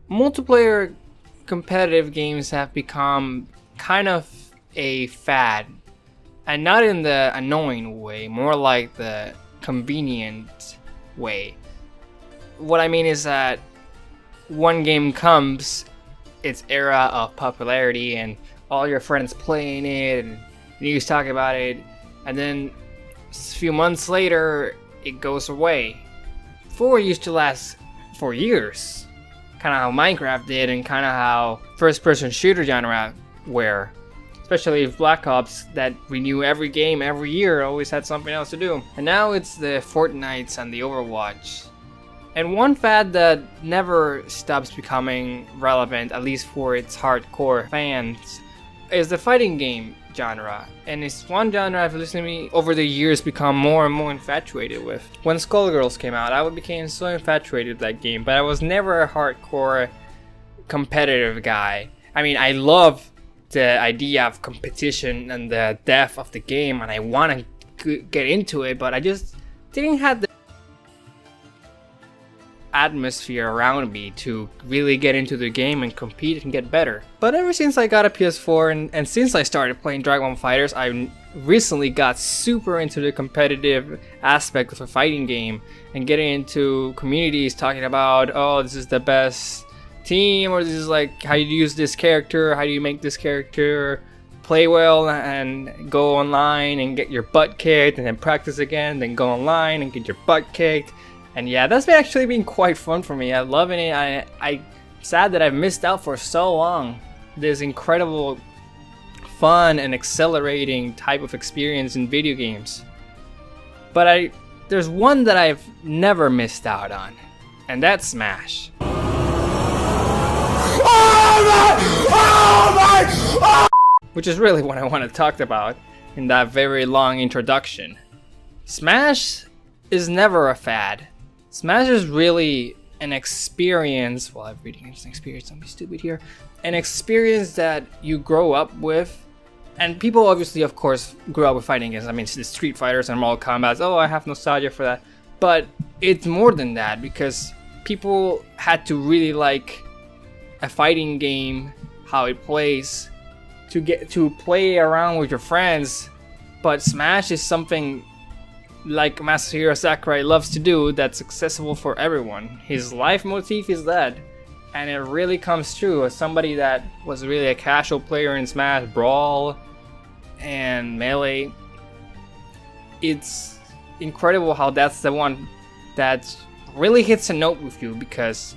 multiplayer competitive games have become kind of a fad, and not in the annoying way, more like the convenient way. What I mean is that one game comes, its era of popularity, and all your friends playing it, and news talking about it, and then a few months later, it goes away. 4 used to last for years, kind of how Minecraft did, and kind of how first-person shooter genre were. Especially if Black Ops, that renew every game every year, always had something else to do. And now it's the Fortnites and the Overwatch. And one fad that never stops becoming relevant, at least for its hardcore fans, is the fighting game genre. And it's one genre I've listened to me over the years become more and more infatuated with. When Skullgirls came out, I became so infatuated with that game, but I was never a hardcore competitive guy. I mean, I love the idea of competition and the depth of the game, and I want to get into it, but I just didn't have the atmosphere around me to really get into the game and compete and get better. But ever since I got a PS4 and since I started playing Dragon Ball Fighters, I recently got super into the competitive aspect of a fighting game and getting into communities talking about, oh, this is the best team, or this is like how you use this character, how do you make this character play well, and go online and get your butt kicked, and then practice again, then go online and get your butt kicked. And yeah, that's actually been quite fun for me. I'm loving it. I'm sad that I've missed out for so long. This incredible fun and accelerating type of experience in video games. But there's one that I've never missed out on, and that's Smash. Which is really what I want to talk about in that very long introduction. Smash is never a fad. Smash is really an experience. Well, I'm reading it's an experience. Don't be stupid here. An experience that you grow up with. And people obviously, of course, grew up with fighting games. I mean, the Street Fighters and Mortal Kombat. Oh, I have nostalgia for that. But it's more than that, because people had to really like a fighting game, how it plays, to get to play around with your friends. But Smash is something like Masahiro Sakurai loves to do that's accessible for everyone. His life motif is that, and it really comes true. As somebody that was really a casual player in Smash, Brawl, and Melee, it's incredible how that's the one that really hits a note with you, because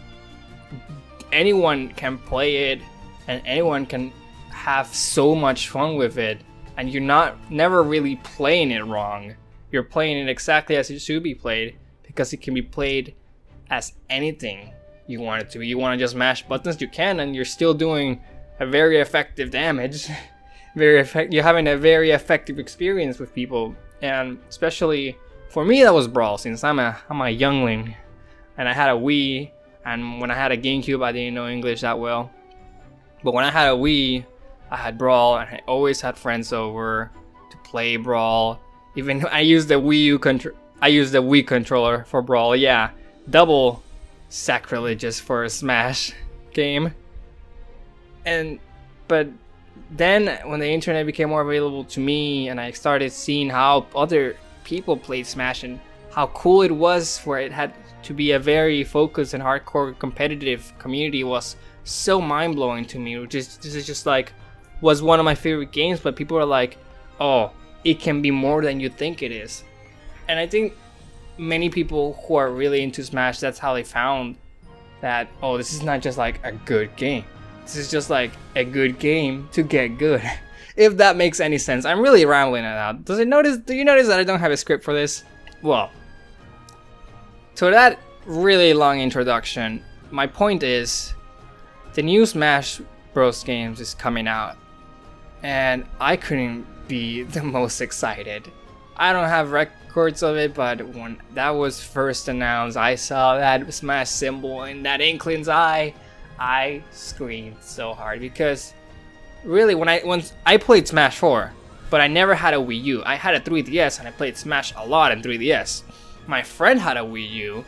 anyone can play it and anyone can have so much fun with it, and you're never really playing it wrong. You're playing it exactly as it should be played, because it can be played as anything you want it to. You want to just mash buttons, you can, and you're still doing a very effective damage. You're having a very effective experience with people, and especially for me that was Brawl, since I'm a youngling, and I had a Wii, and when I had a GameCube I didn't know English that well. But when I had a Wii, I had Brawl, and I always had friends over to play Brawl. Even I used the Wii controller for Brawl. Yeah, double sacrilegious for a Smash game. But then when the internet became more available to me, and I started seeing how other people played Smash and how cool it was, for it had to be a very focused and hardcore competitive community, was so mind-blowing to me. This is just like, was one of my favorite games, but people are like, oh, it can be more than you think it is. And I think many people who are really into Smash, that's how they found that, oh, this is not just like a good game. This is just like a good game to get good. If that makes any sense. I'm really rambling it out. Do you notice that I don't have a script for this? Well, so that really long introduction, my point is, the new Smash Bros. Games is coming out, and I couldn't be the most excited. I don't have records of it, but when that was first announced, I saw that Smash symbol in that Inkling's eye, I screamed so hard, because really once I played Smash 4, but I never had a Wii U. I had a 3DS and I played Smash a lot in 3DS. My friend had a Wii U.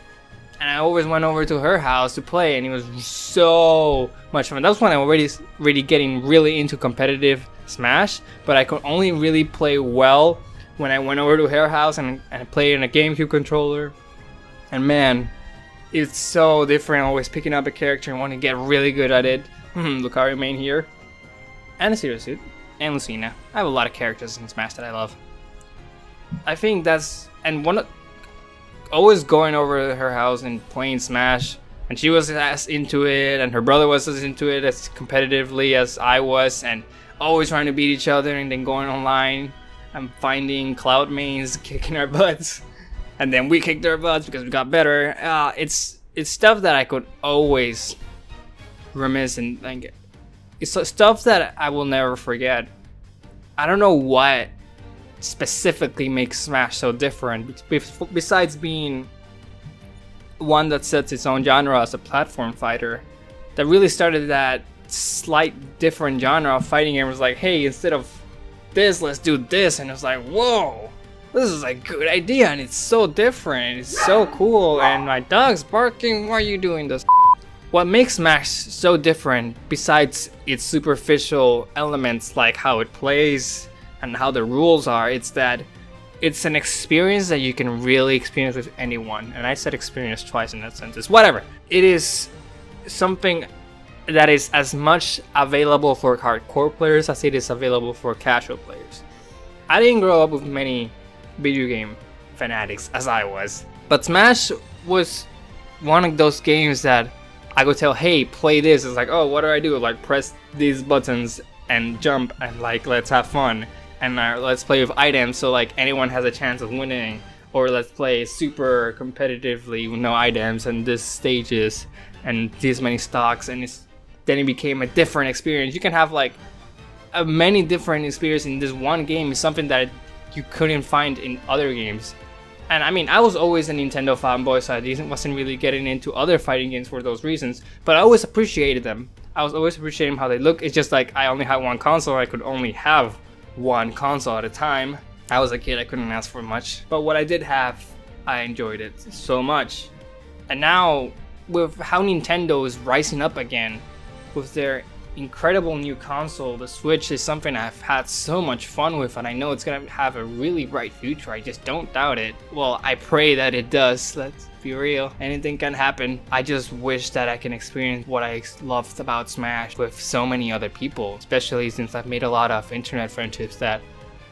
and I always went over to her house to play, and it was so much fun. That was when I was already getting really into competitive Smash, but I could only really play well when I went over to her house and played in a GameCube controller. And man, it's so different always picking up a character and wanting to get really good at it. Lucario main here, and a Zero Suit, and Lucina. I have a lot of characters in Smash that I love. I think that's, and always going over to her house and playing Smash, and she was as into it, and her brother was as into it as competitively as I was, and always trying to beat each other, and then going online and finding Cloud mains kicking our butts, and then we kicked their butts because we got better. It's stuff that I could always reminisce, and like, it's stuff that I will never forget. I don't know what specifically makes Smash so different, besides being one that sets its own genre as a platform fighter, that really started that slight different genre of fighting game. It was like, hey, instead of this, let's do this, and it was like, whoa, this is a good idea, and it's so different, it's so cool, and my dog's barking, why are you doing this? What makes Smash so different, besides its superficial elements like how it plays and how the rules are, it's that it's an experience that you can really experience with anyone. And I said experience twice in that sentence. Whatever. It is something that is as much available for hardcore players as it is available for casual players. I didn't grow up with many video game fanatics as I was, but Smash was one of those games that I could tell, hey, play this. It's like, oh, what do I do? Like, press these buttons and jump, and like, let's have fun. And let's play with items so like anyone has a chance of winning. Or let's play super competitively with no items and this stages and this many stocks. And then it became a different experience. You can have like many different experiences in this one game. Is something that you couldn't find in other games. And I mean, I was always a Nintendo fanboy, so I wasn't really getting into other fighting games for those reasons. But I always appreciated them. I was always appreciating how they look. It's just like I only had one console. I could only have one console at a time. I was a kid, I couldn't ask for much. But what I did have, I enjoyed it so much. And now, with how Nintendo is rising up again, with their incredible new console, the Switch is something I've had so much fun with, and I know it's gonna have a really bright future. I just don't doubt it. Well, I pray that it does. Let's be real. Anything can happen. I just wish that I can experience what I loved about Smash with so many other people, especially since I've made a lot of internet friendships that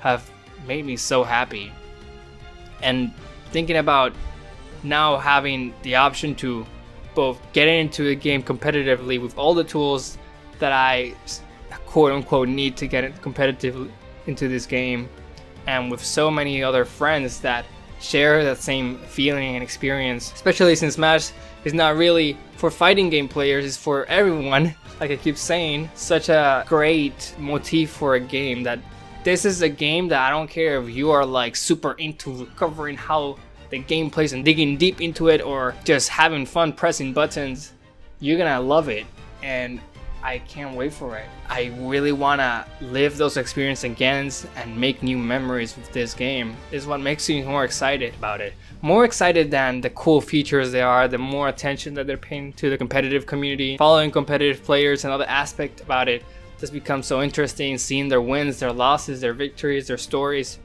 have made me so happy. And thinking about now having the option to both get into the game competitively with all the tools that I quote unquote need to get competitively into this game, and with so many other friends that share that same feeling and experience, especially since Smash is not really for fighting game players, it's for everyone. Like I keep saying, such a great motif for a game, that this is a game that I don't care if you are like super into covering how the game plays and digging deep into it, or just having fun pressing buttons, you're gonna love it. And I can't wait for it. I really wanna live those experiences again and make new memories with this game. Is what makes me more excited about it. More excited than the cool features they are, the more attention that they're paying to the competitive community, following competitive players and other aspect about it just becomes so interesting. Seeing their wins, their losses, their victories, their stories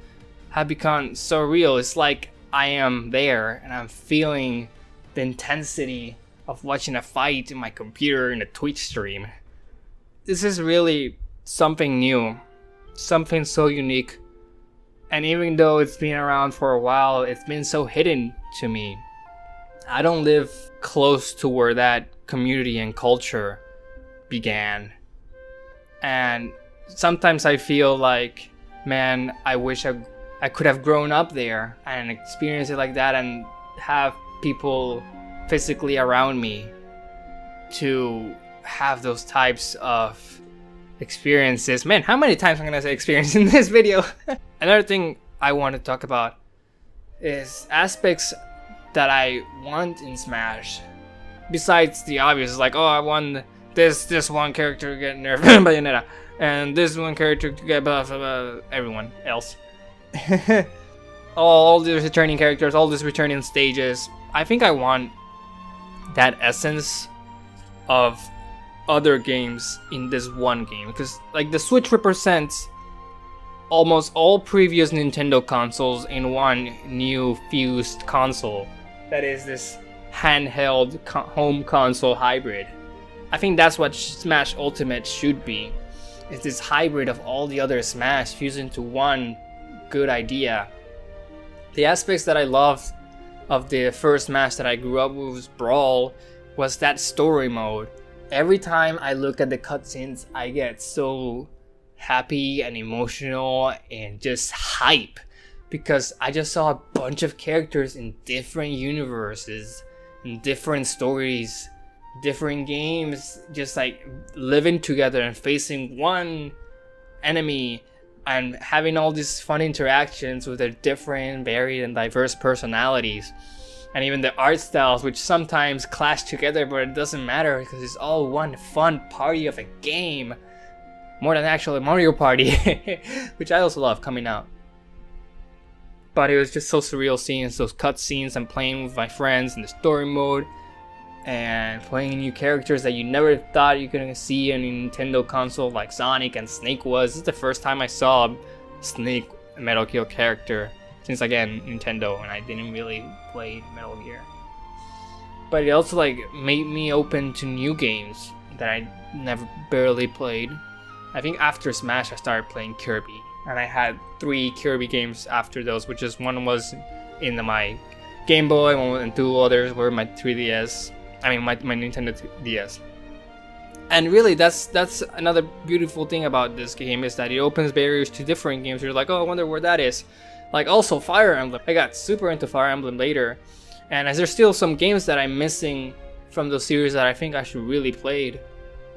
have become so real. It's like I am there and I'm feeling the intensity of watching a fight in my computer in a Twitch stream. This is really something new, something so unique, and even though it's been around for a while, it's been so hidden to me. I don't live close to where that community and culture began, and sometimes I feel like, man, I wish I could have grown up there and experienced it like that and have people physically around me to have those types of experiences. Man, how many times I'm gonna say experience in this video? Another thing I want to talk about is aspects that I want in Smash. Besides the obvious, like, oh, I want this one character to get nerfed by Bayonetta, and this one character to get buffed by everyone else. all these returning characters, all these returning stages. I think I want that essence of other games in this one game, because like the Switch represents almost all previous Nintendo consoles in one new fused console that is this handheld home console hybrid. I think that's what Smash Ultimate should be. It's this hybrid of all the other Smash fused into one good idea. The aspects that I loved of the first Smash that I grew up with, Brawl, was that story mode. Every time I look at the cutscenes, I get so happy and emotional and just hype, because I just saw a bunch of characters in different universes, in different stories, different games, just like living together and facing one enemy and having all these fun interactions with their different, varied, and diverse personalities. And even the art styles, which sometimes clash together, but it doesn't matter because it's all one fun party of a game. More than actually Mario Party, which I also love coming out. But it was just so surreal seeing those cutscenes and playing with my friends in the story mode and playing new characters that you never thought you could see in a Nintendo console, like Sonic and Snake was. This is the first time I saw Snake, a Metal Gear character, since again Nintendo, and I didn't really play Metal Gear. But it also like made me open to new games that I never barely played. I think after Smash I started playing Kirby, and I had 3 Kirby games after those, which is one was in my Game Boy, and 2 others were my 3DS. I mean my Nintendo DS. And really that's another beautiful thing about this game, is that it opens barriers to different games. You're like, oh, I wonder where that is. Like also Fire Emblem. I got super into Fire Emblem later, and as there's still some games that I'm missing from the series that I think I should really play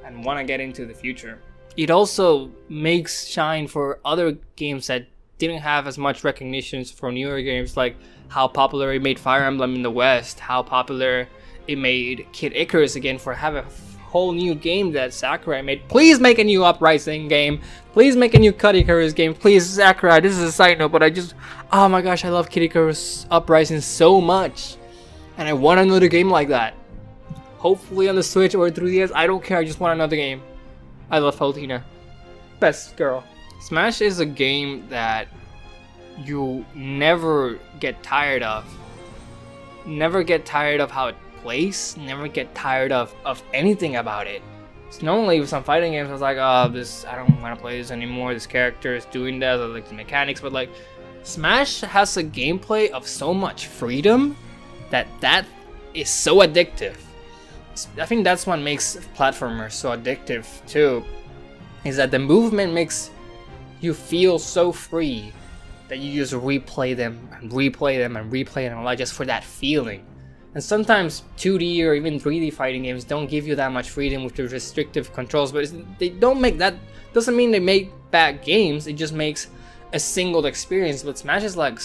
and want to get into the future. It also makes shine for other games that didn't have as much recognition for newer games, like how popular it made Fire Emblem in the West, how popular it made Kid Icarus again for having a whole new game that Sakurai made. Please make a new Uprising game. Please make a new Kid Icarus game. Please, Sakurai, this is a side note, but oh my gosh, I love Kid Icarus Uprising so much. And I want another game like that. Hopefully on the Switch or 3DS, I don't care, I just want another game. I love Palutena. Best girl. Smash is a game that you never get tired of. Never get tired of how it plays. Never get tired of anything about it. So normally with some fighting games I was like, oh, I don't want to play this anymore. This character is doing that, I like the mechanics. But like, Smash has a gameplay of so much freedom that is so addictive. I think that's what makes platformers so addictive too, is that the movement makes you feel so free that you just replay them and replay them and replay them, like just for that feeling. And sometimes 2D or even 3D fighting games don't give you that much freedom with the restrictive controls, but they don't make that, doesn't mean they make bad games, it just makes a single experience. But Smash is like,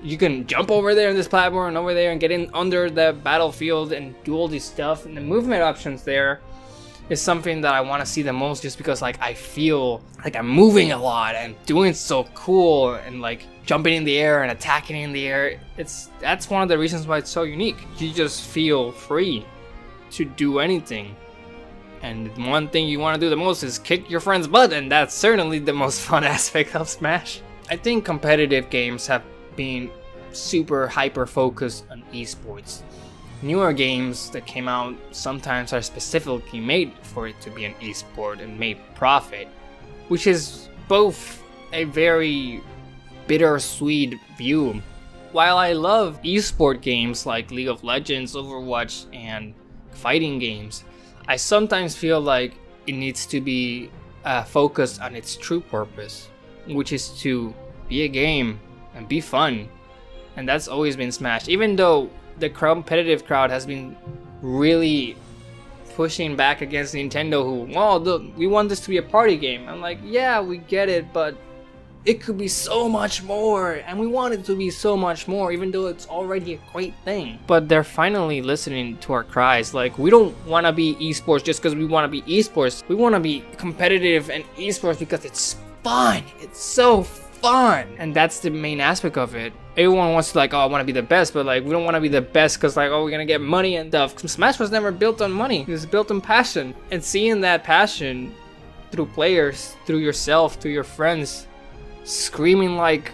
you can jump over there in this platform and over there and get in under the battlefield and do all this stuff. And the movement options there is something that I want to see the most, just because like I feel like I'm moving a lot and doing so cool and like jumping in the air and attacking in the air. That's one of the reasons why it's so unique. You just feel free to do anything. And one thing you want to do the most is kick your friend's butt, and that's certainly the most fun aspect of Smash. I think competitive games have been super hyper focused on esports. Newer games that came out sometimes are specifically made for it to be an esport and made profit, which is both a very bittersweet view. While I love esport games like League of Legends, Overwatch, and fighting games, I sometimes feel like it needs to be focused on its true purpose, which is to be a game and be fun. And that's always been Smash, even though the competitive crowd has been really pushing back against Nintendo, who, well, look, we want this to be a party game. I'm like, yeah, we get it, but it could be so much more, and we want it to be so much more, even though it's already a great thing. But they're finally listening to our cries. Like, we don't want to be esports just because we want to be esports. We want to be competitive and esports because it's fun. It's so fun, and that's the main aspect of it. Everyone wants to like, oh, I want to be the best, but like we don't want to be the best because like, oh, we're gonna get money and stuff. Smash was never built on money. It was built on passion, and seeing that passion through players, through yourself, through your friends, screaming like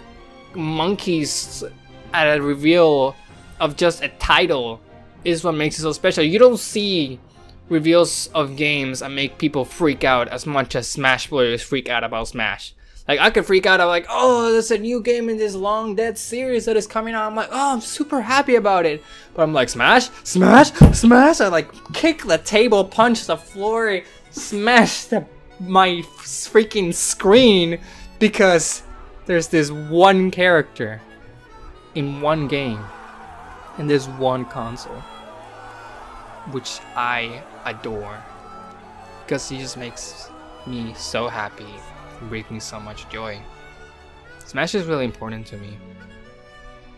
monkeys at a reveal of just a title is what makes it so special. You don't see reveals of games that make people freak out as much as Smash players freak out about Smash. Like, I could freak out, I'm like, oh, there's a new game in this long dead series that is coming out. I'm like, oh, I'm super happy about it. But I'm like, Smash, Smash, Smash. I like kick the table, punch the floor, smash my freaking screen because there's this one character in one game in this one console, which I adore because he just makes me so happy and brings me so much joy. Smash is really important to me,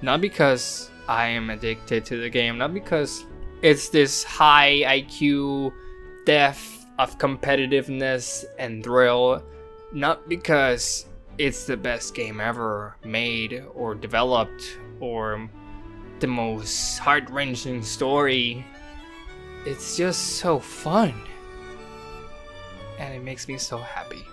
not because I am addicted to the game, not because it's this high IQ depth of competitiveness and thrill, not because it's the best game ever made or developed or the most heart-wrenching story. It's just so fun and it makes me so happy.